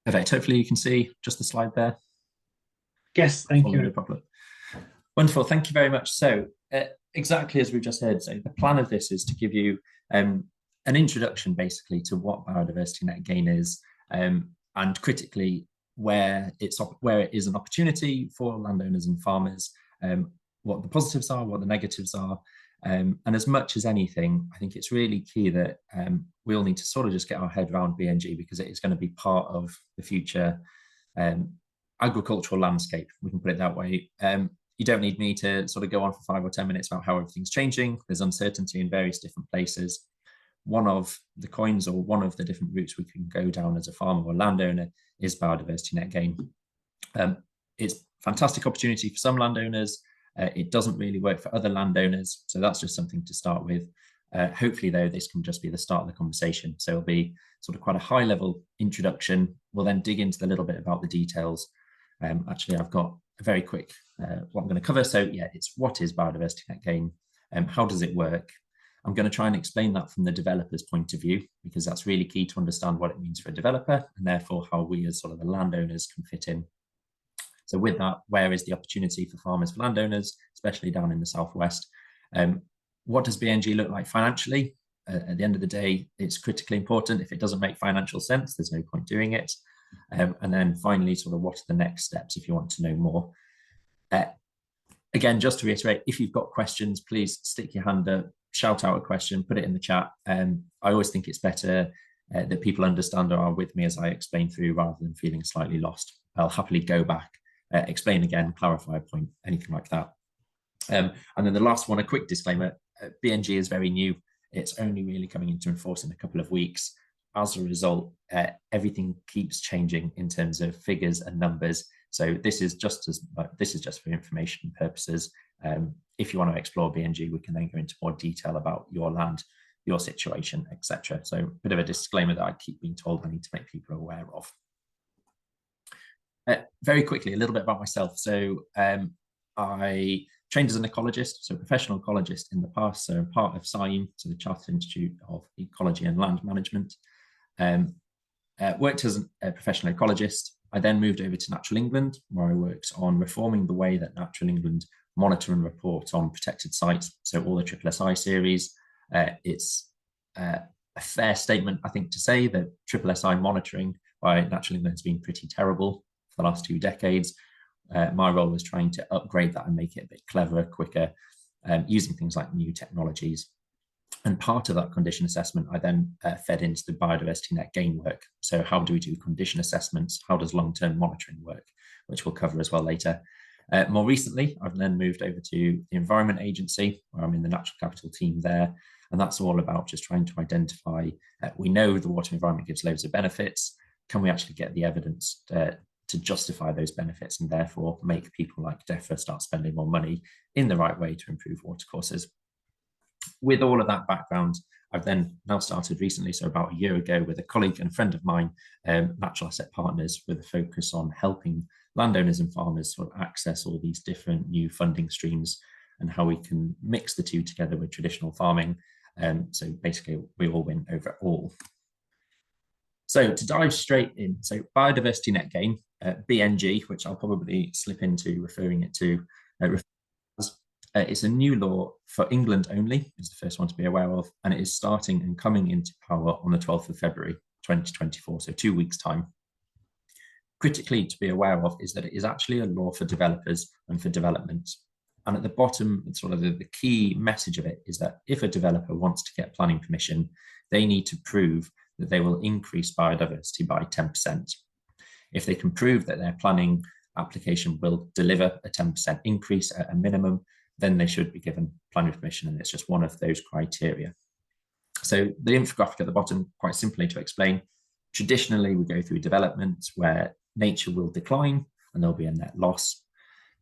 Perfect. Hopefully you can see just the slide there. Yes, thank Follow you. no problem. Wonderful. Thank you very much. So exactly as we've just heard, so the plan of this is to give you an introduction basically to what Biodiversity Net Gain is, and critically where it is an opportunity for landowners and farmers, what the positives are, what the negatives are. And as much as anything, I think it's really key that we all need to sort of just get our head around BNG, because it is going to be part of the future agricultural landscape, we can put it that way. You don't need me to sort of go on for 5 or 10 minutes about how everything's changing. There's uncertainty in various different places. One of the coins, or one of the different routes we can go down as a farmer or landowner, is biodiversity net gain. It's a fantastic opportunity for some landowners. It doesn't really work for other landowners. So that's just something to start with. Hopefully, though, this can just be the start of the conversation. So it'll be sort of quite a high level introduction. We'll then dig into a little bit about the details. Actually, I've got a very quick what I'm going to cover. So yeah, it's what is biodiversity net gain? How does it work? I'm going to try and explain that from the developer's point of view, because that's really key to understand what it means for a developer, and therefore how we as sort of the landowners can fit in. So with that, where is the opportunity for farmers, for landowners, especially down in the southwest? What does BNG look like financially? At the end of the day, it's critically important. If it doesn't make financial sense, there's no point doing it. And then finally, sort of what are the next steps if you want to know more? Again, just to reiterate, if you've got questions, please stick your hand up, shout out a question, put it in the chat. I always think it's better that people understand or are with me as I explain through, rather than feeling slightly lost. I'll happily go back, explain again, clarify a point, anything like that. And then the last one, a quick disclaimer, BNG is very new. It's only really coming into force in a couple of weeks. As a result, everything keeps changing in terms of figures and numbers. So this is just for information purposes. If you want to explore BNG, we can then go into more detail about your land, your situation, etc. So a bit of a disclaimer that I keep being told I need to make people aware of. Very quickly, a little bit about myself. So I trained as an ecologist, so a professional ecologist in the past. So I'm part of SIEM, so the Chartered Institute of Ecology and Land Management. Worked as a professional ecologist. I then moved over to Natural England, where I worked on reforming the way that Natural England monitor and report on protected sites. So all the SSSI series. It's a fair statement, I think, to say that SSSI monitoring by Natural England has been pretty terrible for the last 2 decades. My role was trying to upgrade that and make it a bit cleverer, quicker, using things like new technologies. And part of that condition assessment, I then fed into the biodiversity net gain work. So how do we do condition assessments? How does long-term monitoring work? Which we'll cover as well later. More recently, I've then moved over to the Environment Agency, where I'm in the natural capital team there. And that's all about just trying to identify, we know the water environment gives loads of benefits. Can we actually get the evidence to justify those benefits, and therefore make people like DEFRA start spending more money in the right way to improve watercourses? With all of that background, I've then now started recently, so about a year ago, with a colleague and friend of mine, Natural Asset Partners, with a focus on helping landowners and farmers sort of access all these different new funding streams and how we can mix the two together with traditional farming. So basically, we all win over it all. So to dive straight in, so biodiversity net gain, BNG, which I'll probably slip into referring it to, it's a new law for England only, is the first one to be aware of, and it is starting and coming into power on the 12th of February 2024, so 2 weeks' time. Critically to be aware of is that it is actually a law for developers and for development. And at the bottom, sort of the key message of it is that if a developer wants to get planning permission, they need to prove that they will increase biodiversity by 10%. If they can prove that their planning application will deliver a 10% increase at a minimum, then they should be given planning permission, and it's just one of those criteria. So the infographic at the bottom, quite simply to explain, traditionally we go through development where nature will decline and there'll be a net loss.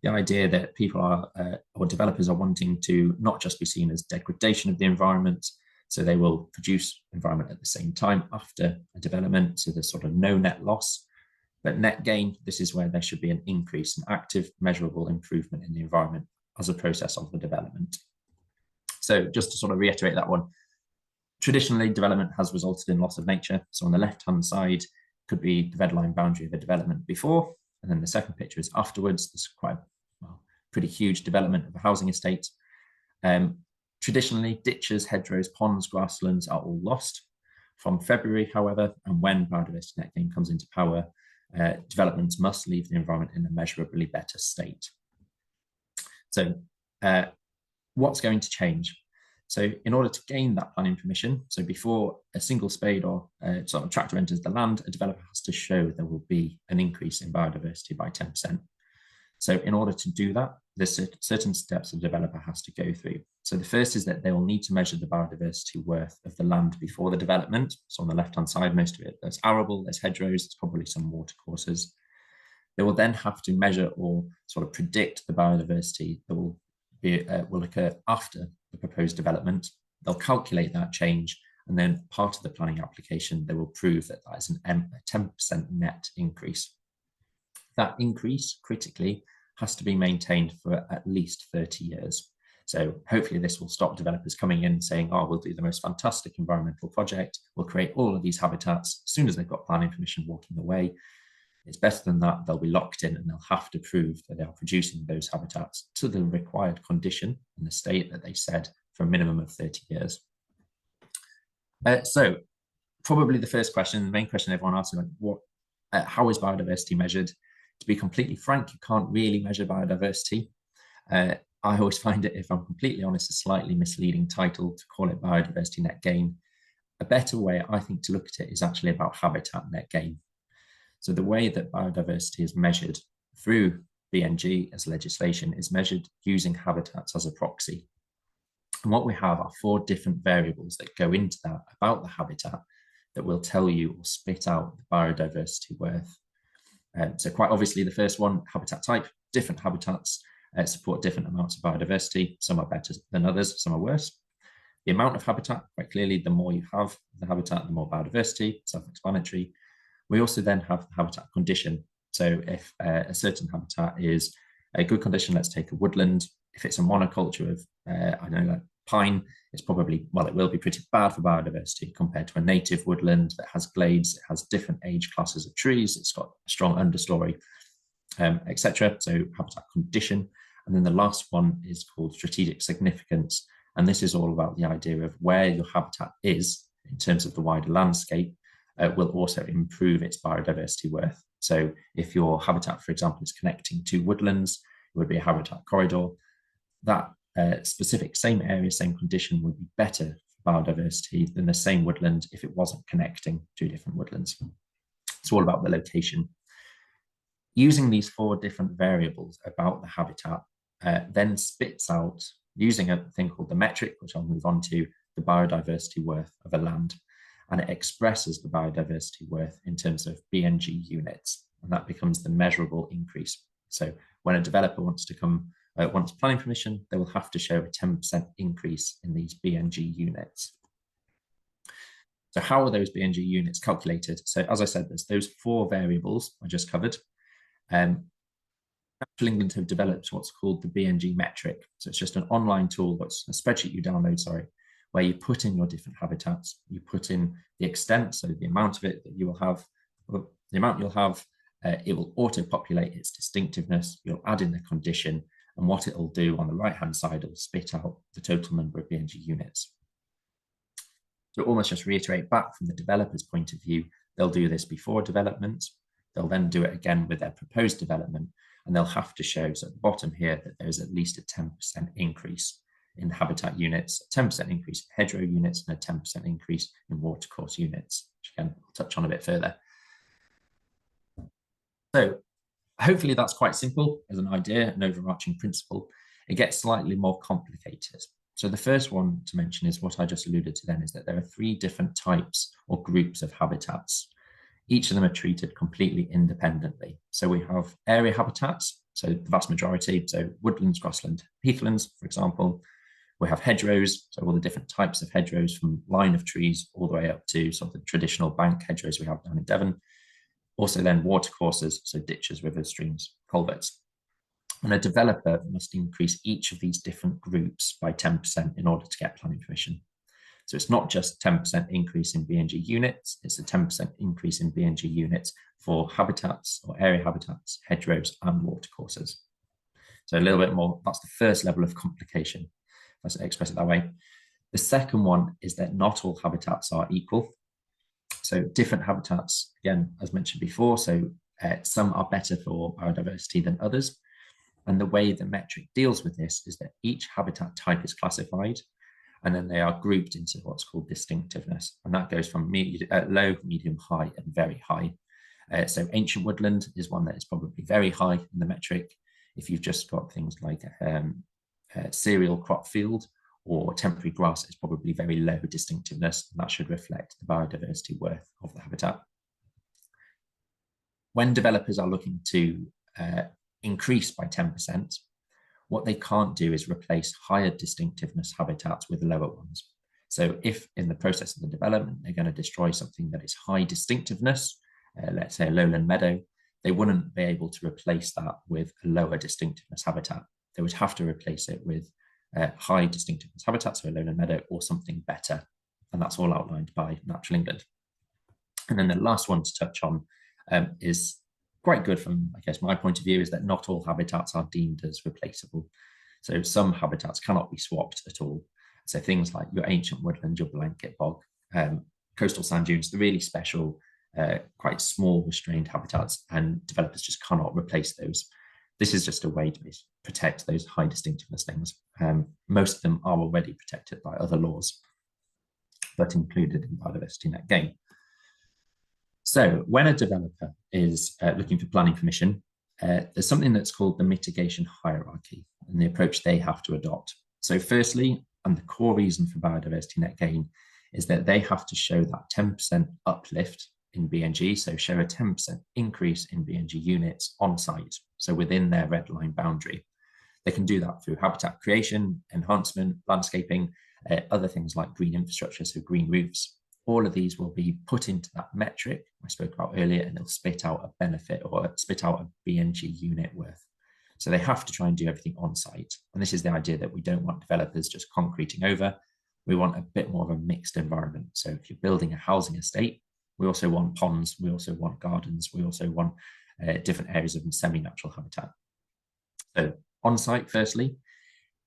The idea that people are, or developers are wanting to not just be seen as degradation of the environment, so they will produce environment at the same time after a development, so there's sort of no net loss. But net gain, this is where there should be an increase, an active, measurable improvement in the environment as a process of the development. So just to sort of reiterate that one, traditionally development has resulted in loss of nature. So on the left-hand side, could be the red line boundary of a development before, and then the second picture is afterwards. This is quite pretty huge development of a housing estate. Traditionally, ditches, hedgerows, ponds, grasslands are all lost. From February, however, and when Biodiversity Net Gain comes into power, developments must leave the environment in a measurably better state. So what's going to change? So in order to gain that planning permission, so before a single spade or sort of tractor enters the land, a developer has to show there will be an increase in biodiversity by 10%. So in order to do that, there's certain steps a developer has to go through. So the first is that they will need to measure the biodiversity worth of the land before the development. So on the left-hand side, most of it, there's arable, there's hedgerows, there's probably some watercourses. They will then have to measure or sort of predict the biodiversity that will occur after the proposed development. They'll calculate that change, and then part of the planning application, they will prove that that is a 10% net increase. That increase, critically, has to be maintained for at least 30 years. So hopefully this will stop developers coming in saying, oh, we'll do the most fantastic environmental project, we'll create all of these habitats. As soon as they've got planning permission, walking away. It's better than that. They'll be locked in and they'll have to prove that they are producing those habitats to the required condition in the state that they said for a minimum of 30 years. So probably the first question, the main question everyone asks, like, how is biodiversity measured? To be completely frank, you can't really measure biodiversity. I always find it, if I'm completely honest, a slightly misleading title to call it Biodiversity Net Gain. A better way, I think, to look at it is actually about habitat net gain. So the way that biodiversity is measured through BNG as legislation is measured using habitats as a proxy. And what we have are 4 different variables that go into that about the habitat that will tell you or spit out the biodiversity worth. So quite obviously the first one, habitat type. Different habitats support different amounts of biodiversity. Some are better than others, some are worse. The amount of habitat, quite clearly, the more you have the habitat, the more biodiversity, self-explanatory. We also then have the habitat condition. So if a certain habitat is a good condition, let's take a woodland. If it's a monoculture of, I don't know, like pine, it's probably, well, it will be pretty bad for biodiversity compared to a native woodland that has glades, it has different age classes of trees, it's got a strong understory, etc. So habitat condition. And then the last one is called strategic significance. And this is all about the idea of where your habitat is in terms of the wider landscape will also improve its biodiversity worth. So if your habitat, for example, is connecting to woodlands, it would be a habitat corridor. That specific same area, same condition would be better for biodiversity than the same woodland if it wasn't connecting to different woodlands. It's all about the location. Using these 4 different variables about the habitat then spits out, using a thing called the metric, which I'll move on to, the biodiversity worth of a land. And it expresses the biodiversity worth in terms of BNG units, and that becomes the measurable increase. So when a developer wants to wants planning permission, they will have to show a 10% increase in these BNG units. So how are those BNG units calculated? So as I said, there's those 4 variables I just covered. Natural England have developed what's called the BNG metric. So it's just an online tool, it's a spreadsheet you download, where you put in your different habitats, you put in the extent, so the amount of it that you will have, the amount you'll have, it will auto-populate its distinctiveness, you'll add in the condition, and what it'll do on the right-hand side, it'll spit out the total number of BNG units. So almost just reiterate back from the developer's point of view, they'll do this before development, they'll then do it again with their proposed development, and they'll have to show, so at the bottom here, that there's at least a 10% increase in habitat units, a 10% increase in hedgerow units, and a 10% increase in watercourse units, which again, I'll touch on a bit further. So hopefully that's quite simple as an idea, an overarching principle. It gets slightly more complicated. So the first one to mention is what I just alluded to then, is that there are 3 different types or groups of habitats. Each of them are treated completely independently. So we have area habitats, so the vast majority, so woodlands, grassland, heathlands, for example. We have hedgerows, so all the different types of hedgerows from line of trees all the way up to sort of the traditional bank hedgerows we have down in Devon. Also then watercourses, so ditches, rivers, streams, culverts. And a developer must increase each of these different groups by 10% in order to get planning permission. So it's not just 10% increase in BNG units, it's a 10% increase in BNG units for habitats or area habitats, hedgerows and watercourses. So a little bit more, that's the first level of complication, let's express it that way. The second one is that not all habitats are equal. So different habitats, again, as mentioned before, so some are better for biodiversity than others. And the way the metric deals with this is that each habitat type is classified, and then they are grouped into what's called distinctiveness. And that goes from low, medium, high, and very high. So ancient woodland is one that is probably very high in the metric. If you've just got things like a cereal crop field or temporary grass, it's probably very low distinctiveness, and that should reflect the biodiversity worth of the habitat. When developers are looking to increase by 10%, what they can't do is replace higher distinctiveness habitats with lower ones. So if in the process of the development, they're going to destroy something that is high distinctiveness, let's say a lowland meadow, they wouldn't be able to replace that with a lower distinctiveness habitat. They would have to replace it with high distinctiveness habitat, so a lowland meadow, or something better. And that's all outlined by Natural England. And then the last one to touch on is quite good from, I guess, my point of view, is that not all habitats are deemed as replaceable. So some habitats cannot be swapped at all. So things like your ancient woodland, your blanket bog, coastal sand dunes, the really special, quite small restrained habitats, and developers just cannot replace those. This is just a way to protect those high distinctiveness things. Most of them are already protected by other laws, but included in Biodiversity Net Gain. So when a developer is looking for planning permission, there's something that's called the mitigation hierarchy and the approach they have to adopt. So firstly, and the core reason for Biodiversity Net Gain is that they have to show that 10% uplift in BNG, so show a 10% increase in BNG units on site, so within their red line boundary. They can do that through habitat creation, enhancement, landscaping, other things like green infrastructure, so green roofs. All of these will be put into that metric I spoke about earlier, and it'll spit out a benefit or spit out a BNG unit worth. So they have to try and do everything on site. And this is the idea that we don't want developers just concreting over. We want a bit more of a mixed environment. So if you're building a housing estate, we also want ponds, we also want gardens, we also want different areas of semi-natural habitat. So on site, firstly,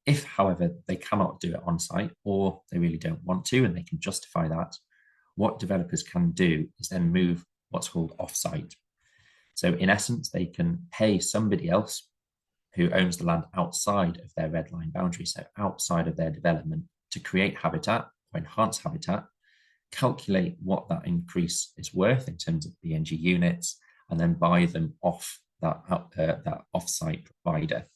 if, however, they cannot do it on site, or they really don't want to, and they can justify that, what developers can do is then move what's called off-site. So in essence, they can pay somebody else who owns the land outside of their red line boundary, so outside of their development, to create habitat or enhance habitat, calculate what that increase is worth in terms of BNG units, and then buy them off that off-site provider.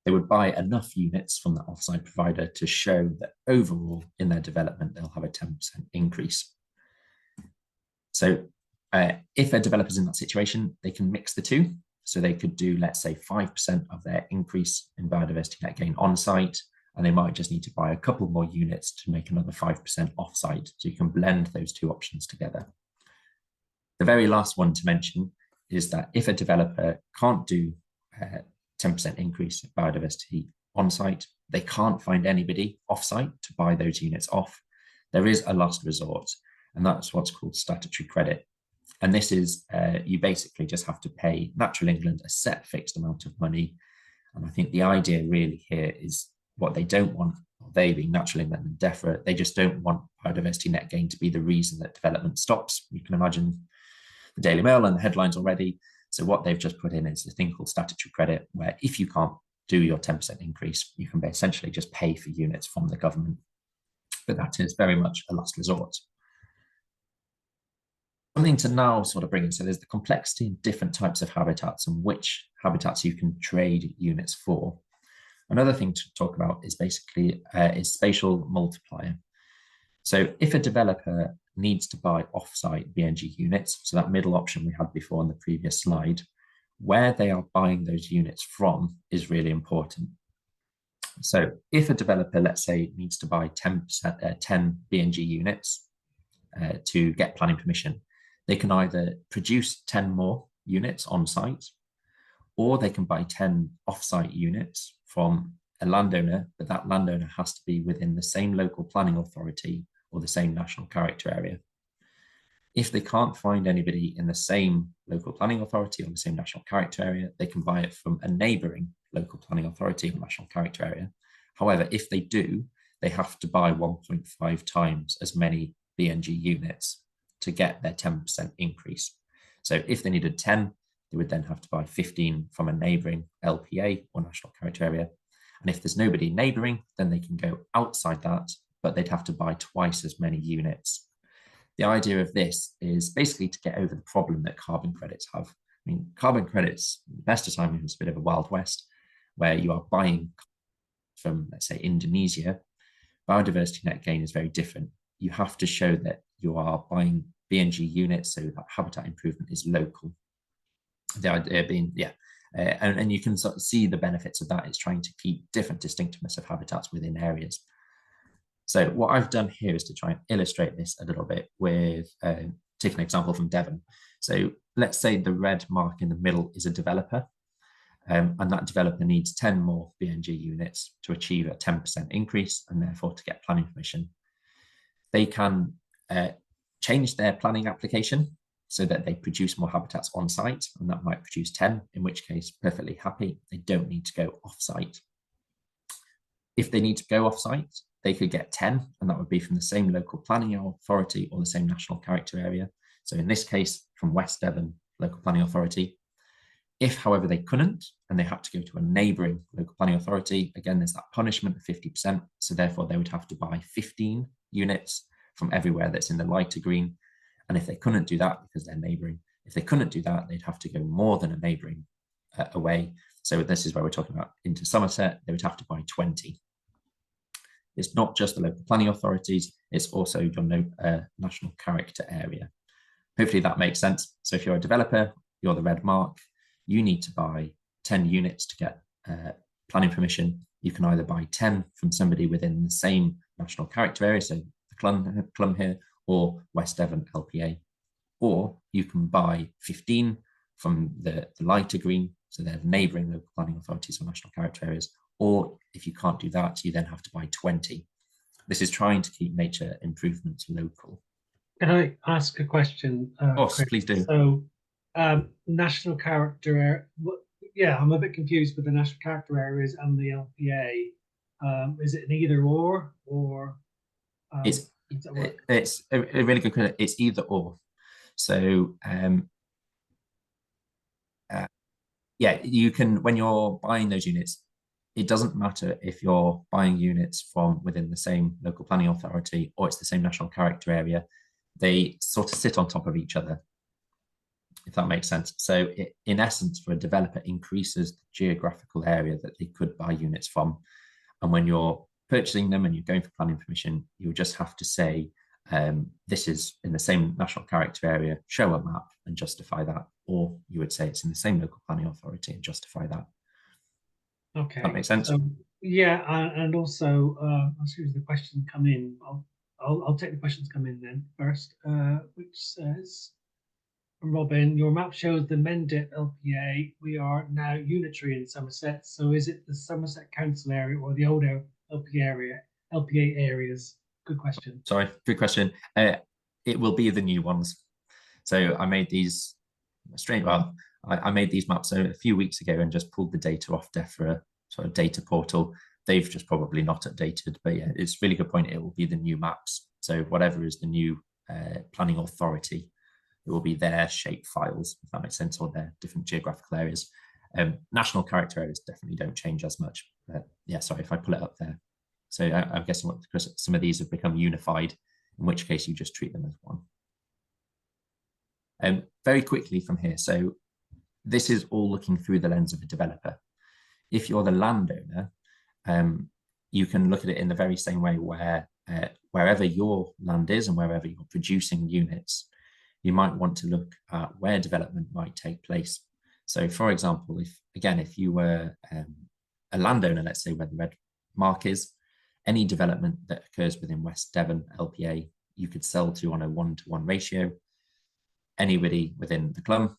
They would buy enough units from that off-site provider to show that overall in their development, they'll have a 10% increase. So if a developer's in that situation, they can mix the two. So they could do, let's say, 5% of their increase in biodiversity net gain on-site, and they might just need to buy a couple more units to make another 5% off-site. So you can blend those two options together. The very last one to mention is that if a developer can't do 10% increase in biodiversity on-site, they can't find anybody off-site to buy those units off. There is a last resort, and that's what's called statutory credit. And this is, you basically just have to pay Natural England a set fixed amount of money. And I think the idea really here is what they don't want, they being Natural England and DEFRA, they just don't want biodiversity net gain to be the reason that development stops. You can imagine the Daily Mail and the headlines already. So what they've just put in is a thing called statutory credit, where if you can't do your 10% increase, you can essentially just pay for units from the government. But that is very much a last resort. Something to now sort of bring in, so there's the complexity in different types of habitats and which habitats you can trade units for. Another thing to talk about is basically is spatial multiplier. So if a developer needs to buy off-site BNG units, so that middle option we had before on the previous slide, where they are buying those units from is really important. So if a developer, let's say, needs to buy 10 BNG units to get planning permission, they can either produce 10 more units on site, or they can buy 10 off-site units from a landowner, but that landowner has to be within the same local planning authority or the same national character area. If they can't find anybody in the same local planning authority or the same national character area, they can buy it from a neighbouring local planning authority or national character area. However, if they do, they have to buy 1.5 times as many BNG units to get their 10% increase. So if they needed 10, they would then have to buy 15 from a neighbouring LPA or national character area. And if there's nobody neighbouring, then they can go outside that, but they'd have to buy twice as many units. The idea of this is basically to get over the problem that carbon credits have. I mean, carbon credits, the best of time, is a bit of a Wild West, where you are buying from, let's say, Indonesia. Biodiversity net gain is very different. You have to show that you are buying BNG units, so that habitat improvement is local. The idea being, and you can sort of see the benefits of that. It's trying to keep different distinctiveness of habitats within areas. So what I've done here is to try and illustrate this a little bit with, take an example from Devon. So let's say the red mark in the middle is a developer, and that developer needs 10 more BNG units to achieve a 10% increase and therefore to get planning permission. They can change their planning application so that they produce more habitats on site, and that might produce 10, in which case, perfectly happy. They don't need to go off site. If they need to go off site, they could get 10, and that would be from the same local planning authority or the same national character area. So in this case, from West Devon Local Planning Authority. If, however, they couldn't, and they had to go to a neighbouring local planning authority, again, there's that punishment of 50%. So therefore, they would have to buy 15 units from everywhere that's in the lighter green. And if they couldn't do that because they're neighbouring, if they couldn't do that, they'd have to go more than a neighbouring away. So this is where we're talking about into Somerset, they would have to buy 20. It's not just the local planning authorities, it's also your national character area. Hopefully that makes sense. So if you're a developer, you're the red mark, you need to buy 10 units to get planning permission. You can either buy 10 from somebody within the same national character area, so the Clun here, or West Devon LPA, or you can buy 15 from the lighter green, so they're the neighbouring local planning authorities or national character areas, or if you can't do that, you then have to buy 20. This is trying to keep nature improvements local. Can I ask a question? Of course, Chris? please do. So, national character, I'm a bit confused with the national character areas and the LPA. Is it an either or it's a really good question. It's either or. So you can, when you're buying those units, it doesn't matter if you're buying units from within the same local planning authority or it's the same national character area. They sort of sit on top of each other, if that makes sense. So in essence, for a developer, increases the geographical area that they could buy units from. And when you're purchasing them and you're going for planning permission, you'll just have to say, this is in the same national character area, show a map and justify that. Or you would say it's in the same local planning authority and justify that. Okay. That makes sense? So, yeah, and also, as soon as the questions come in, I'll take the questions come in then first, which says, from Robin, your map shows the Mendip LPA. We are now unitary in Somerset. So is it the Somerset Council area or the old LPA areas? Good question. Sorry, good question. It will be the new ones. So I made these I made these maps a few weeks ago and just pulled the data off DEFRA sort of data portal. They've just probably not updated, but yeah, it's a really good point. It will be the new maps. So whatever is the new planning authority, it will be their shape files, if that makes sense, or their different geographical areas. National character areas definitely don't change as much. But yeah, sorry if I pull it up there. So I'm guessing because some of these have become unified, in which case you just treat them as one. Very quickly from here. So this is all looking through the lens of a developer. If you're the landowner, you can look at it in the very same way where wherever your land is and wherever you're producing units, you might want to look at where development might take place. So for example, if you were a landowner, let's say where the red mark is, any development that occurs within West Devon LPA, you could sell to on a 1-to-1 ratio. Anybody within the clum,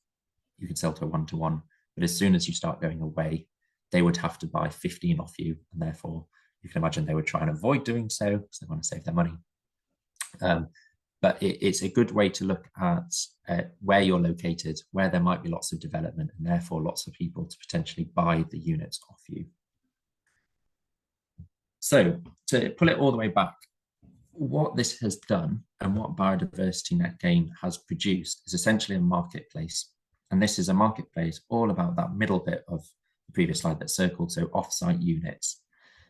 you could sell to a 1-to-1. But as soon as you start going away, they would have to buy 15 off you, and therefore you can imagine they would try and avoid doing so because they want to save their money. But it's a good way to look at where you're located, where there might be lots of development, and therefore lots of people to potentially buy the units off you. So to pull it all the way back, what this has done and what Biodiversity Net Gain has produced is essentially a marketplace. And this is a marketplace all about that middle bit of the previous slide that circled, so off-site units.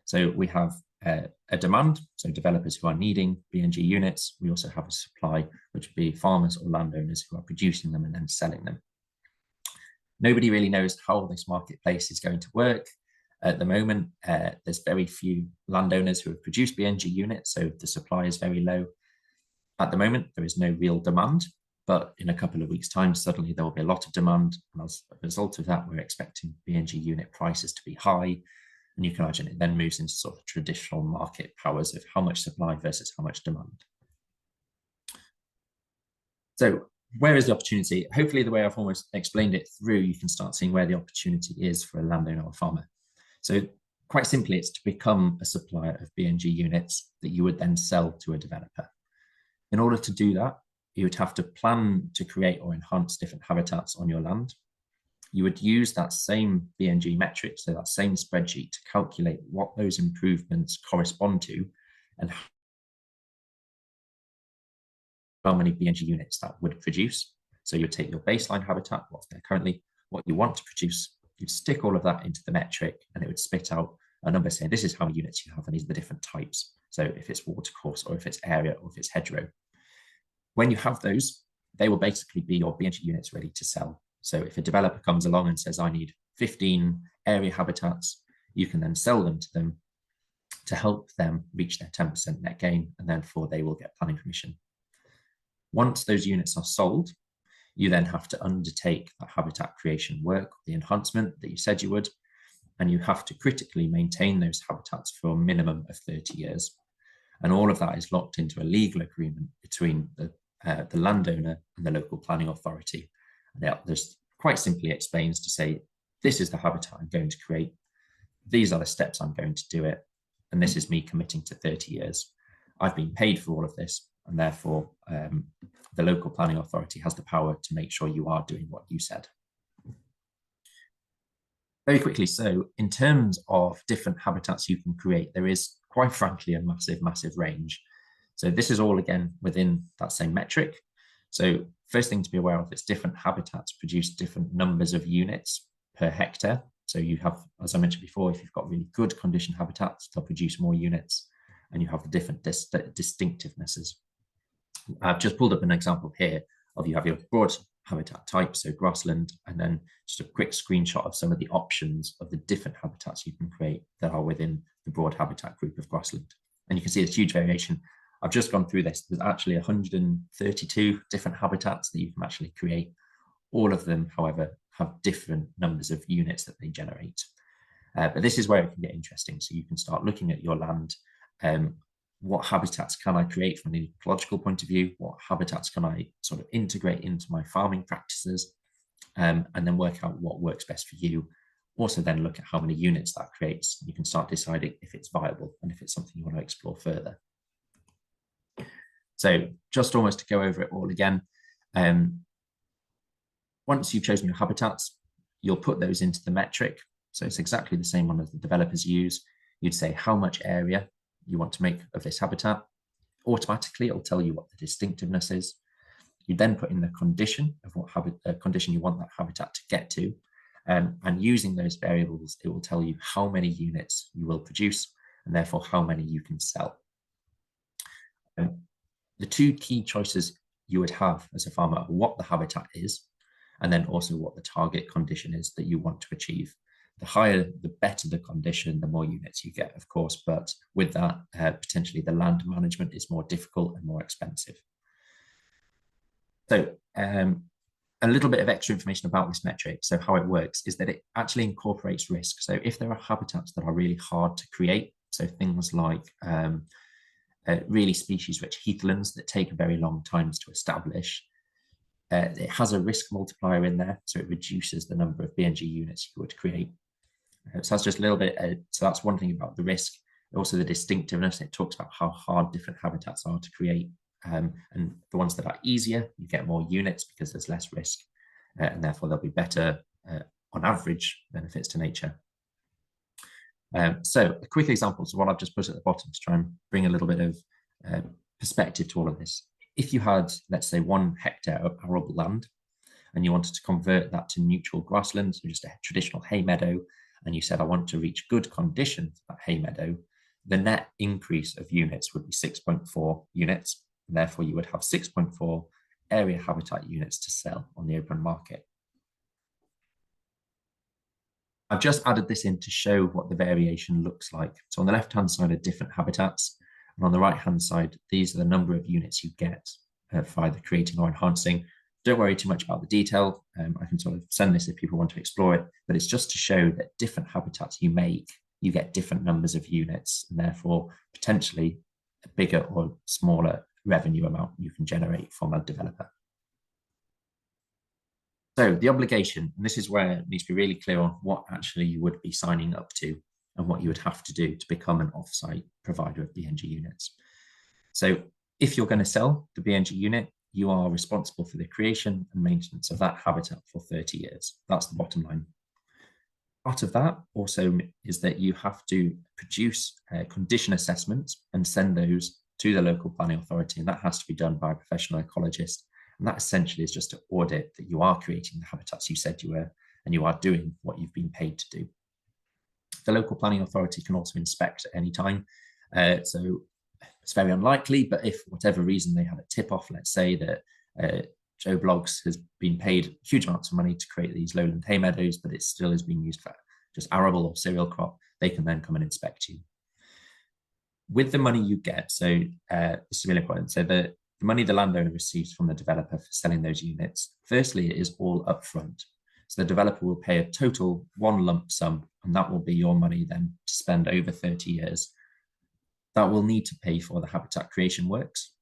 So we have a demand, so developers who are needing BNG units. We also have a supply, which would be farmers or landowners who are producing them and then selling them. Nobody really knows how this marketplace is going to work. At the moment, there's very few landowners who have produced BNG units, so the supply is very low. At the moment, there is no real demand, but in a couple of weeks' time, suddenly there will be a lot of demand. And as a result of that, we're expecting BNG unit prices to be high. And you can imagine it then moves into sort of traditional market powers of how much supply versus how much demand. So where is the opportunity? Hopefully the way I've almost explained it through, you can start seeing where the opportunity is for a landowner or farmer. So quite simply, it's to become a supplier of BNG units that you would then sell to a developer. In order to do that, you would have to plan to create or enhance different habitats on your land. You would use that same BNG metric, so that same spreadsheet, to calculate what those improvements correspond to and how many BNG units that would produce. So you would take your baseline habitat, what's there currently, what you want to produce, you'd stick all of that into the metric, and it would spit out a number saying this is how many units you have, and these are the different types. So if it's watercourse, or if it's area, or if it's hedgerow. When you have those, they will basically be your BNG units ready to sell. So if a developer comes along and says, I need 15 area habitats, you can then sell them to them to help them reach their 10% net gain, and therefore they will get planning permission. Once those units are sold, you then have to undertake that habitat creation work, the enhancement that you said you would, and you have to critically maintain those habitats for a minimum of 30 years. And all of that is locked into a legal agreement between the landowner and the local planning authority. And that just quite simply explains to say, this is the habitat I'm going to create, these are the steps I'm going to do it, and this is me committing to 30 years. I've been paid for all of this, and therefore the local planning authority has the power to make sure you are doing what you said. Very quickly, so in terms of different habitats you can create, there is quite frankly a massive range. So this is all again within that same metric. So first thing to be aware of is different habitats produce different numbers of units per hectare. So you have, as I mentioned before, if you've got really good condition habitats, they'll produce more units, and you have the different distinctivenesses. I've just pulled up an example here of you have your broad habitat type, so grassland, and then just a quick screenshot of some of the options of the different habitats you can create that are within the broad habitat group of grassland. And you can see this huge variation. I've just gone through this. There's actually 132 different habitats that you can actually create. All of them, however, have different numbers of units that they generate. But this is where it can get interesting. So you can start looking at your land. What habitats can I create from an ecological point of view? What habitats can I sort of integrate into my farming practices? And then work out what works best for you. Also then look at how many units that creates. You can start deciding if it's viable and if it's something you want to explore further. So just almost to go over it all again, once you've chosen your habitats, you'll put those into the metric. So it's exactly the same one as the developers use. You'd say how much area you want to make of this habitat. Automatically, it'll tell you what the distinctiveness is. You then put in the condition of what condition you want that habitat to get to. And using those variables, it will tell you how many units you will produce and therefore how many you can sell. The two key choices you would have as a farmer are what the habitat is, and then also what the target condition is that you want to achieve. The higher, the better the condition, the more units you get, of course, but with that, potentially the land management is more difficult and more expensive. So a little bit of extra information about this metric. So how it works is that it actually incorporates risk. So if there are habitats that are really hard to create, so things like really species-rich heathlands that take very long times to establish, it has a risk multiplier in there, so it reduces the number of BNG units you would create. So that's just a little bit, so that's one thing about the risk. Also the distinctiveness, it talks about how hard different habitats are to create. And the ones that are easier, you get more units because there's less risk, and therefore there'll be better, on average, benefits to nature. So a quick example, so what I've just put at the bottom to try and bring a little bit of perspective to all of this. If you had, let's say, 1 hectare of arable land, and you wanted to convert that to neutral grassland, so just a traditional hay meadow, and you said, I want to reach good condition for that hay meadow, the net increase of units would be 6.4 units. And therefore, you would have 6.4 area habitat units to sell on the open market. I've just added this in to show what the variation looks like. So on the left-hand side are different habitats, and on the right-hand side, these are the number of units you get for either creating or enhancing. Don't worry too much about the detail. I can sort of send this if people want to explore it, but it's just to show that different habitats you make, you get different numbers of units, and therefore potentially a bigger or smaller revenue amount you can generate from a developer. So the obligation, and this is where it needs to be really clear on what actually you would be signing up to and what you would have to do to become an off-site provider of BNG units. So if you're going to sell the BNG unit, you are responsible for the creation and maintenance of that habitat for 30 years. That's the bottom line. Part of that also is that you have to produce condition assessments and send those to the local planning authority, and that has to be done by a professional ecologist. And that essentially is just to audit that you are creating the habitats you said you were, and you are doing what you've been paid to do. The local planning authority can also inspect at any time. So it's very unlikely, but if for whatever reason they have a tip-off, let's say that Joe Bloggs has been paid huge amounts of money to create these lowland hay meadows, but it still is being used for just arable or cereal crop, they can then come and inspect you. With the money you get, so this is really important, so the money the landowner receives from the developer for selling those units, firstly, it is all upfront. So the developer will pay a total 1 lump sum, and that will be your money then to spend over 30 years. That will need to pay for the habitat creation works.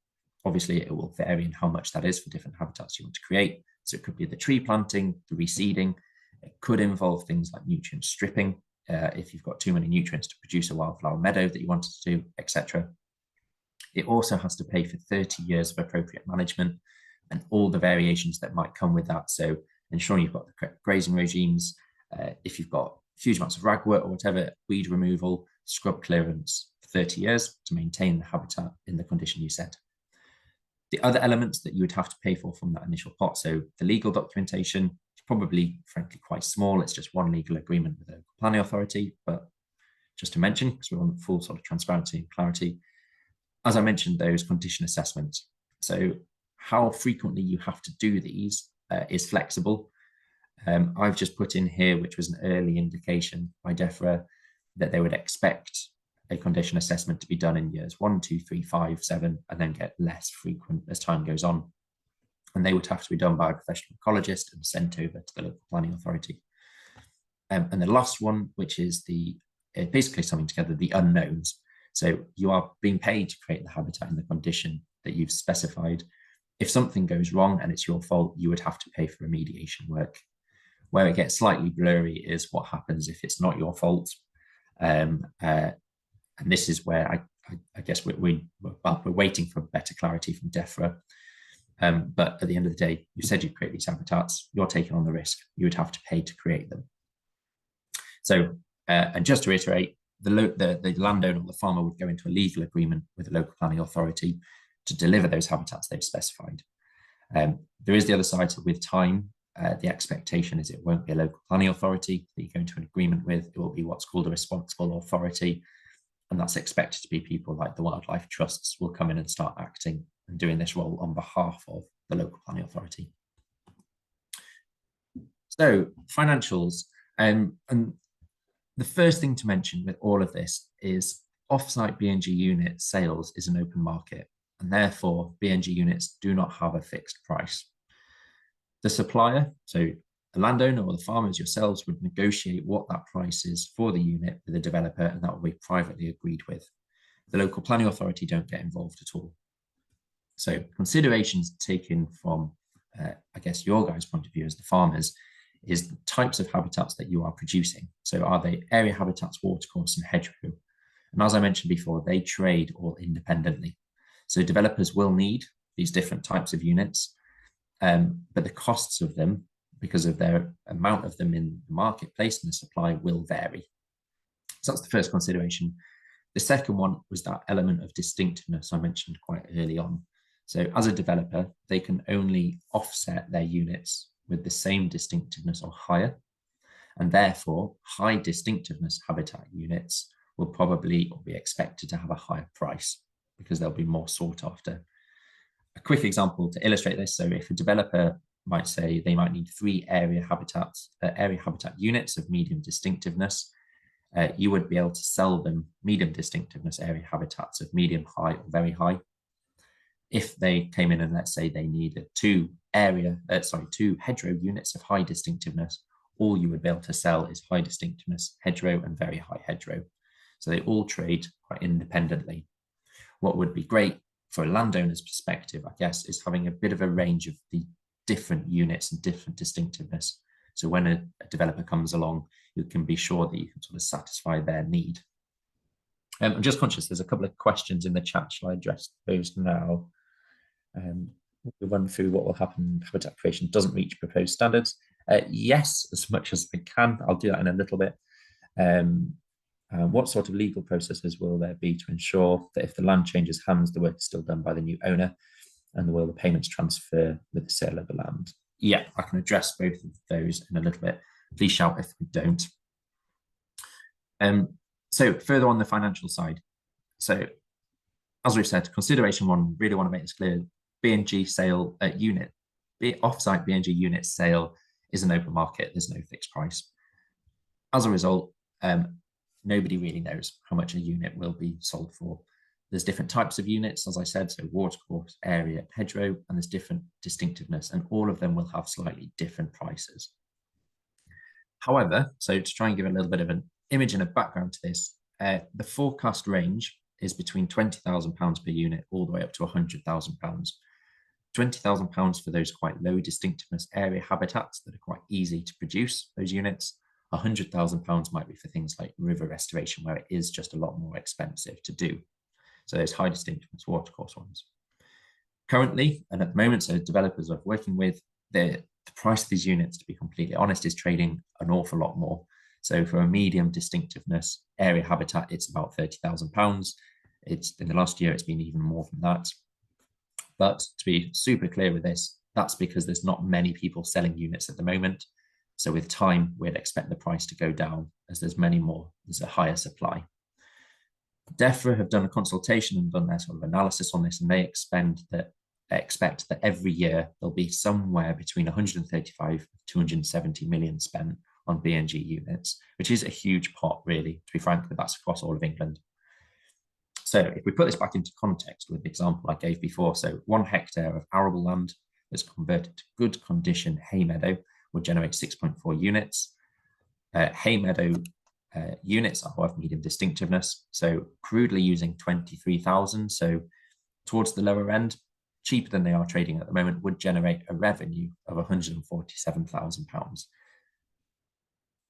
Obviously, it will vary in how much that is for different habitats you want to create. So it could be the tree planting, the reseeding. It could involve things like nutrient stripping, if you've got too many nutrients to produce a wildflower meadow that you wanted to do, etc. It also has to pay for 30 years of appropriate management and all the variations that might come with that. So ensuring you've got the correct grazing regimes, if you've got huge amounts of ragwort or whatever, weed removal, scrub clearance for 30 years to maintain the habitat in the condition you said. The other elements that you would have to pay for from that initial pot, so the legal documentation is probably, frankly, quite small. It's just one legal agreement with a planning authority, but just to mention, because we want full sort of transparency and clarity, as I mentioned, those condition assessments. So how frequently you have to do these is flexible. I've just put in here, which was an early indication by DEFRA, that they would expect a condition assessment to be done in years 1, 2, 3, 5, 7, and then get less frequent as time goes on. And they would have to be done by a professional ecologist and sent over to the local planning authority. And the last one, which is basically summing together the unknowns. So you are being paid to create the habitat in the condition that you've specified. If something goes wrong and it's your fault, you would have to pay for remediation work. Where it gets slightly blurry is what happens if it's not your fault. And this is where I guess we're waiting for better clarity from DEFRA. But at the end of the day, you said you'd create these habitats, you're taking on the risk, you would have to pay to create them. So, and just to reiterate, the landowner or the farmer would go into a legal agreement with the local planning authority to deliver those habitats they've specified. There is the other side, so with time, the expectation is it won't be a local planning authority that you go into an agreement with, it will be what's called a responsible authority. And that's expected to be people like the wildlife trusts will come in and start acting and doing this role on behalf of the local planning authority. So financials, and the first thing to mention with all of this is off-site BNG unit sales is an open market, and therefore BNG units do not have a fixed price. The supplier, so the landowner or the farmers yourselves, would negotiate what that price is for the unit with the developer, and that will be privately agreed with. The local planning authority don't get involved at all. So considerations taken from, I guess, your guys' point of view as the farmers is the types of habitats that you are producing. So are they area habitats, watercourse, and hedgerow? And as I mentioned before, they trade all independently. So developers will need these different types of units, but the costs of them, because of their amount of them in the marketplace and the supply, will vary. So that's the first consideration. The second one was that element of distinctiveness I mentioned quite early on. So as a developer, they can only offset their units with the same distinctiveness or higher, and therefore high distinctiveness habitat units will probably be expected to have a higher price because they'll be more sought after. A quick example to illustrate this: so if a developer might say they might need 3 area habitat units of medium distinctiveness, you would be able to sell them medium distinctiveness area habitats of medium, high, or very high. If they came in and let's say they needed 2 hedgerow units of high distinctiveness, all you would be able to sell is high distinctiveness hedgerow and very high hedgerow. So they all trade quite independently. What would be great for a landowner's perspective, I guess, is having a bit of a range of the different units and different distinctiveness. So when a developer comes along, you can be sure that you can sort of satisfy their need. I'm just conscious there's a couple of questions in the chat. Shall I address those now? We'll run through what will happen if habitat creation doesn't reach proposed standards. Yes, as much as I can. I'll do that in a little bit. What sort of legal processes will there be to ensure that if the land changes hands, the work is still done by the new owner, and will the payments transfer with the sale of the land? Yeah, I can address both of those in a little bit. Please shout if we don't. So further on the financial side. So as we've said, consideration 1, really want to make this clear: BNG sale unit, offsite BNG unit sale is an open market. There's no fixed price. As a result, nobody really knows how much a unit will be sold for. There's different types of units, as I said, so watercourse, area, hedgerow, and there's different distinctiveness, and all of them will have slightly different prices. However, so to try and give a little bit of an image and a background to this, the forecast range is between £20,000 per unit all the way up to £100,000. £20,000 for those quite low distinctiveness area habitats that are quite easy to produce, those units. £100,000 might be for things like river restoration, where it is just a lot more expensive to do. So those high distinctiveness watercourse ones. Currently, and at the moment, so developers are working with, the price of these units, to be completely honest, is trading an awful lot more. So for a medium distinctiveness area habitat, it's about £30,000. It's in the last year, it's been even more than that. But to be super clear with this, that's because there's not many people selling units at the moment. So with time, we'd expect the price to go down as there's many more, there's a higher supply. DEFRA have done a consultation and done their sort of analysis on this, and they expect that every year there'll be somewhere between 135 to 270 million spent on BNG units, which is a huge pot, really, to be frank, but that's across all of England. So if we put this back into context with the example I gave before, so 1 hectare of arable land that's converted to good condition hay meadow would generate 6.4 units. Hay meadow units are of medium distinctiveness, so crudely using 23,000, so towards the lower end, cheaper than they are trading at the moment, would generate a revenue of £147,000.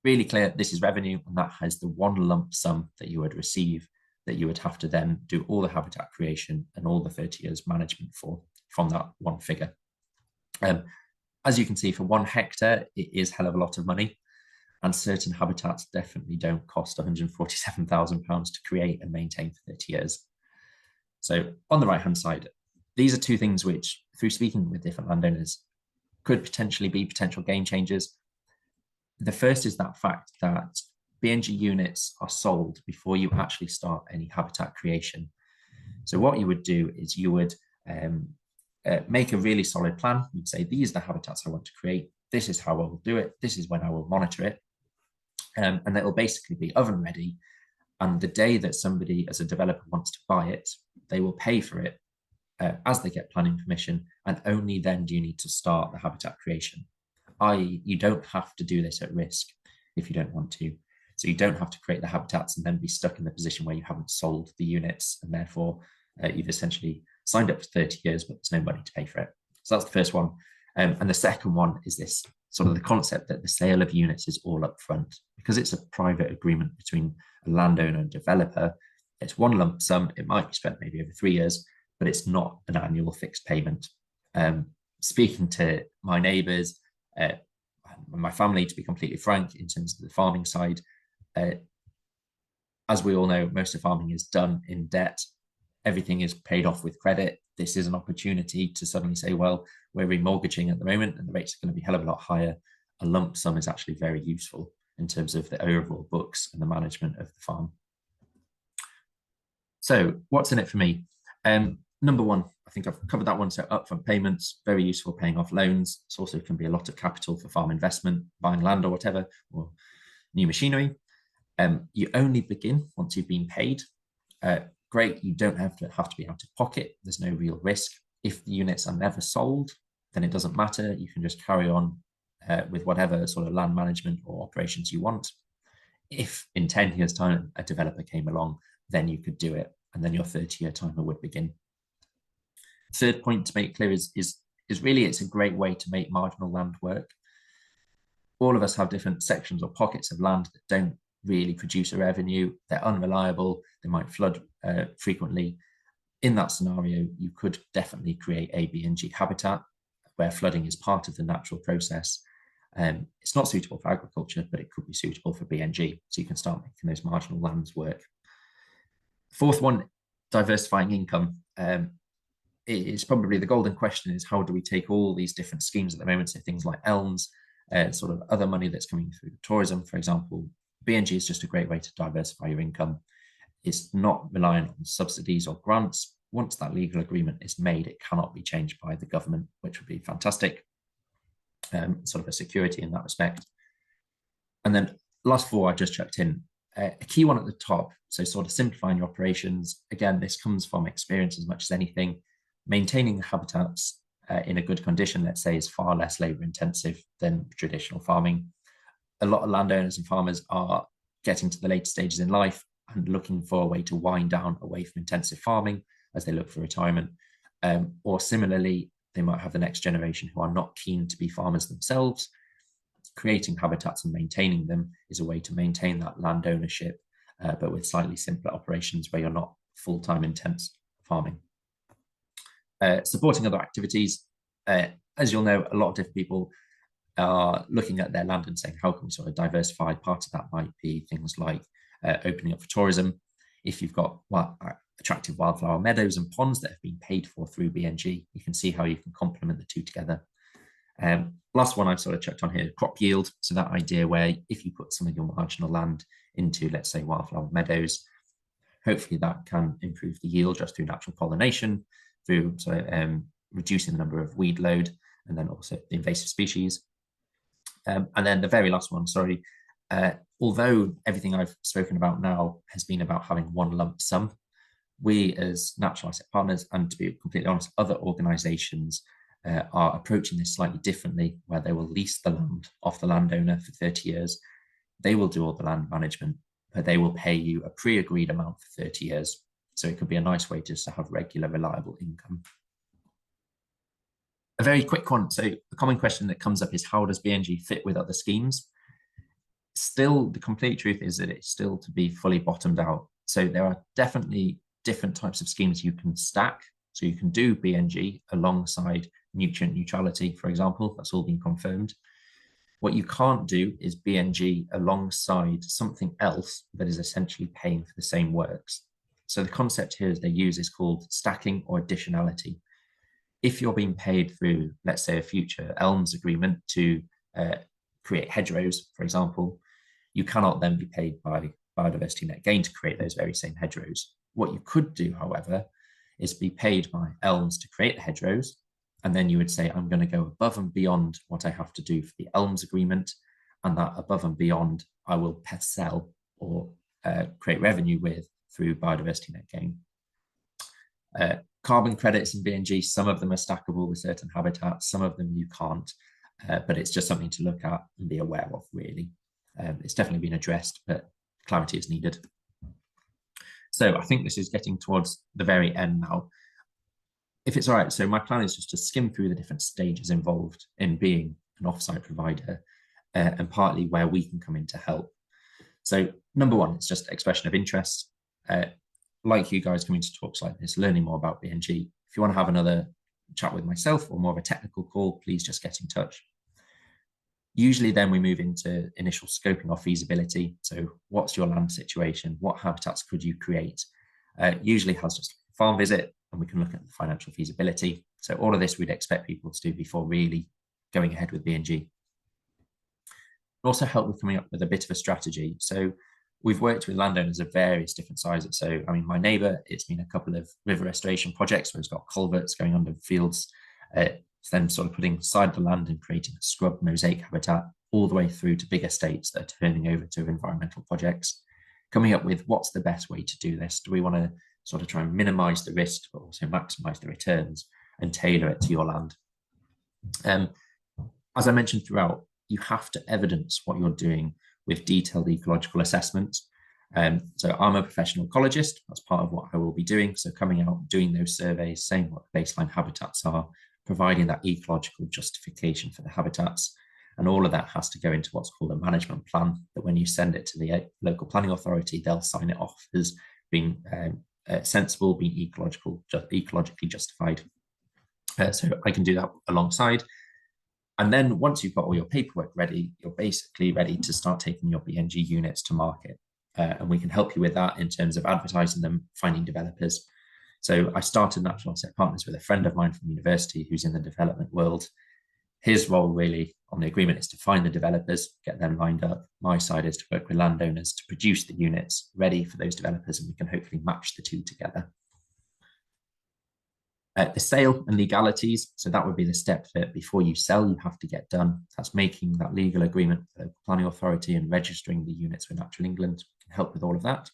Really clear, this is revenue, and that has the one lump sum that you would receive, that you would have to then do all the habitat creation and all the 30 years management for from that one figure. As you can see, for 1 hectare, it is a hell of a lot of money, and certain habitats definitely don't cost £147,000 to create and maintain for 30 years. So on the right-hand side, these are 2 things which, through speaking with different landowners, could potentially be potential game changers. The first is that fact that BNG units are sold before you actually start any habitat creation. So what you would do is you would make a really solid plan. You'd say, these are the habitats I want to create. This is how I will do it. This is when I will monitor it. And that will basically be oven ready. And the day that somebody as a developer wants to buy it, they will pay for it as they get planning permission. And only then do you need to start the habitat creation. I.e., you don't have to do this at risk if you don't want to. So you don't have to create the habitats and then be stuck in the position where you haven't sold the units, and therefore you've essentially signed up for 30 years, but there's no money to pay for it. So that's the first one. And the second one is this sort of the concept that the sale of units is all upfront. Because it's a private agreement between a landowner and developer, it's one lump sum. It might be spent maybe over 3 years, but it's not an annual fixed payment. Speaking to my neighbours, my family, to be completely frank, in terms of the farming side, as we all know, most of farming is done in debt. Everything is paid off with credit. This is an opportunity to suddenly say, well, we're remortgaging at the moment and the rates are going to be a hell of a lot higher. A lump sum is actually very useful in terms of the overall books and the management of the farm. So what's in it for me? Number one, I think I've covered that one. So upfront payments, very useful, paying off loans. It also can be a lot of capital for farm investment, buying land or whatever, or new machinery. You only begin once you've been paid. Great, you don't have to be out of pocket. There's no real risk. If the units are never sold, then it doesn't matter. You can just carry on with whatever sort of land management or operations you want. If in 10 years' time a developer came along, then you could do it, and then your 30-year timer would begin. Third point to make clear is really it's a great way to make marginal land work. All of us have different sections or pockets of land that don't really produce a revenue. They're unreliable. They might flood frequently. In that scenario, you could definitely create a BNG habitat where flooding is part of the natural process. It's not suitable for agriculture, but it could be suitable for BNG. So you can start making those marginal lands work. Fourth one, diversifying income. It's probably the golden question is, how do we take all these different schemes at the moment, so things like elms, sort of other money that's coming through tourism, for example. BNG is just a great way to diversify your income. It's not reliant on subsidies or grants. Once that legal agreement is made, it cannot be changed by the government, which would be fantastic. Sort of a security in that respect. And then last four, I just chucked in. A key one at the top, so sort of simplifying your operations. Again, this comes from experience as much as anything. Maintaining the habitats in a good condition, let's say, is far less labor intensive than traditional farming. A lot of landowners and farmers are getting to the later stages in life and looking for a way to wind down away from intensive farming as they look for retirement. Or similarly, they might have the next generation who are not keen to be farmers themselves. Creating habitats and maintaining them is a way to maintain that land ownership, but with slightly simpler operations where you're not full-time intense farming. Supporting other activities. As you'll know, a lot of different people are looking at their land and saying, how can we sort of diversify? Part of that might be things like opening up for tourism. If you've got attractive wildflower meadows and ponds that have been paid for through BNG, you can see how you can complement the two together. Last one I've sort of checked on here, crop yield. So that idea where if you put some of your marginal land into, let's say, wildflower meadows, hopefully that can improve the yield just through natural pollination, through reducing the number of weed load, and then also the invasive species. And then the very last one, although everything I've spoken about now has been about having one lump sum, we as natural asset partners, and to be completely honest, other organisations are approaching this slightly differently, where they will lease the land off the landowner for 30 years. They will do all the land management, but they will pay you a pre-agreed amount for 30 years. So it could be a nice way just to have regular, reliable income. A very quick one. So the common question that comes up is, how does BNG fit with other schemes? Still, the complete truth is that it's still to be fully bottomed out. So there are definitely different types of schemes you can stack. So you can do BNG alongside nutrient neutrality, for example. That's all been confirmed. What you can't do is BNG alongside something else that is essentially paying for the same works. So the concept here they use is called stacking or additionality. If you're being paid through, let's say, a future elms agreement to create hedgerows, for example, you cannot then be paid by Biodiversity Net Gain to create those very same hedgerows. What you could do, however, is be paid by elms to create the hedgerows, and then you would say, I'm going to go above and beyond what I have to do for the elms agreement, and that above and beyond I will sell or create revenue with through Biodiversity Net Gain. Carbon credits in BNG, some of them are stackable with certain habitats, some of them you can't, but it's just something to look at and be aware of, really. It's definitely been addressed, but clarity is needed. So I think this is getting towards the very end now. If it's all right, so my plan is just to skim through the different stages involved in being an offsite provider, and partly where we can come in to help. So number one, it's just expression of interest. Like you guys coming to talks like this, learning more about BNG. If you want to have another chat with myself or more of a technical call, please just get in touch. Usually then we move into initial scoping or feasibility. So what's your land situation? What habitats could you create? Usually has just a farm visit, and we can look at the financial feasibility. So all of this we'd expect people to do before really going ahead with BNG. Also help with coming up with a bit of a strategy. So we've worked with landowners of various different sizes. So, I mean, my neighbour, it's been a couple of river restoration projects where he's got culverts going under fields, then sort of putting aside the land and creating a scrub mosaic habitat, all the way through to big estates that are turning over to environmental projects. Coming up with what's the best way to do this? Do we want to sort of try and minimise the risk, but also maximise the returns and tailor it to your land? As I mentioned throughout, you have to evidence what you're doing with detailed ecological assessments. So I'm a professional ecologist. That's part of what I will be doing. So coming out, doing those surveys, saying what the baseline habitats are, providing that ecological justification for the habitats. And all of that has to go into what's called a management plan, that when you send it to the local planning authority, they'll sign it off as being sensible, being ecologically justified. So I can do that alongside. And then once you've got all your paperwork ready, you're basically ready to start taking your BNG units to market. And we can help you with that in terms of advertising them, finding developers. So I started Natural Asset Partners with a friend of mine from university who's in the development world. His role really on the agreement is to find the developers, get them lined up. My side is to work with landowners to produce the units ready for those developers, and we can hopefully match the two together. The sale and legalities, so that would be the step that before you sell, you have to get done. That's making that legal agreement with the local planning authority and registering the units with Natural England can help with all of that.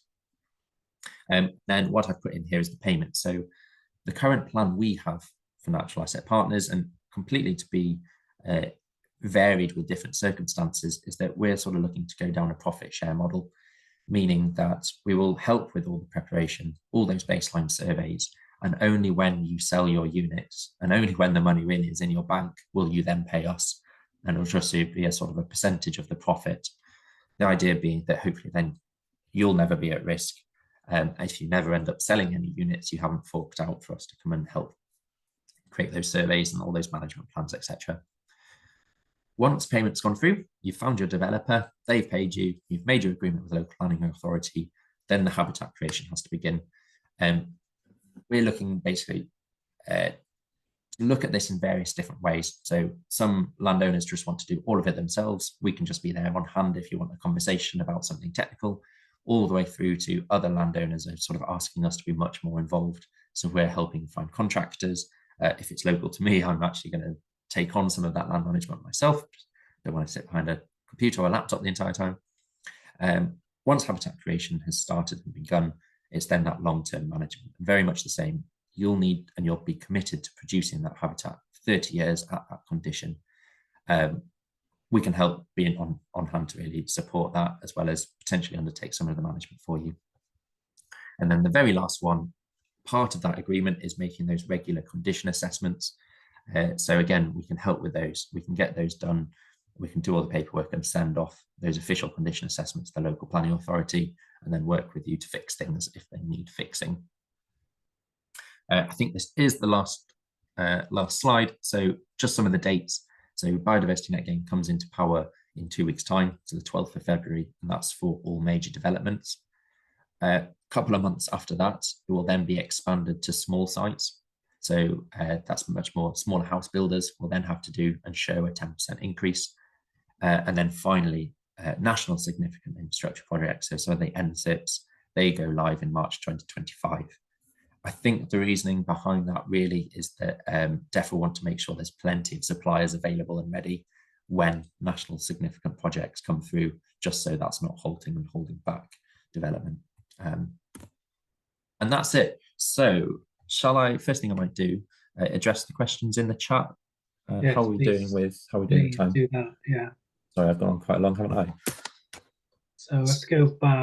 Then what I've put in here is the payment. So the current plan we have for Natural Asset Partners, and completely to be varied with different circumstances, is that we're sort of looking to go down a profit share model, meaning that we will help with all the preparation, all those baseline surveys, and only when you sell your units and only when the money really is in your bank will you then pay us, and it'll just be a sort of a percentage of the profit. The idea being that hopefully then you'll never be at risk. If you never end up selling any units, you haven't forked out for us to come and help create those surveys and all those management plans, etc. Once payment's gone through, you've found your developer, they've paid you, you've made your agreement with the local planning authority, then the habitat creation has to begin. We're looking basically to look at this in various different ways. So some landowners just want to do all of it themselves. We can just be there on hand if you want a conversation about something technical, all the way through to other landowners are sort of asking us to be much more involved. So we're helping find contractors. If it's local to me, I'm actually going to take on some of that land management myself. Don't want to sit behind a computer or a laptop the entire time. Once habitat creation has started and begun, it's then that long-term management. Very much the same. You'll need and you'll be committed to producing that habitat for 30 years at that condition. We can help being on hand to really support that, as well as potentially undertake some of the management for you. And then the very last one, part of that agreement is making those regular condition assessments. So again, we can help with those. We can get those done. We can do all the paperwork and send off those official condition assessments to the local planning authority, and then work with you to fix things if they need fixing. I think this is the last slide. So just some of the dates. So Biodiversity Net Gain comes into power in 2 weeks' time, so the 12th of February, and that's for all major developments. A couple of months after that, it will then be expanded to small sites. So that's much more smaller house builders will then have to do and show a 10% increase. And then finally, national significant infrastructure projects, so the NSIPs, they go live in March 2025. I think the reasoning behind that really is that DEFRA want to make sure there's plenty of suppliers available and ready when national significant projects come through, just so that's not halting and holding back development. And that's it. So shall I, first thing I might do, address the questions in the chat. Yes, how are we please. doing with time? Do that, yeah. Sorry, I've gone on quite long, haven't I? So let's go back.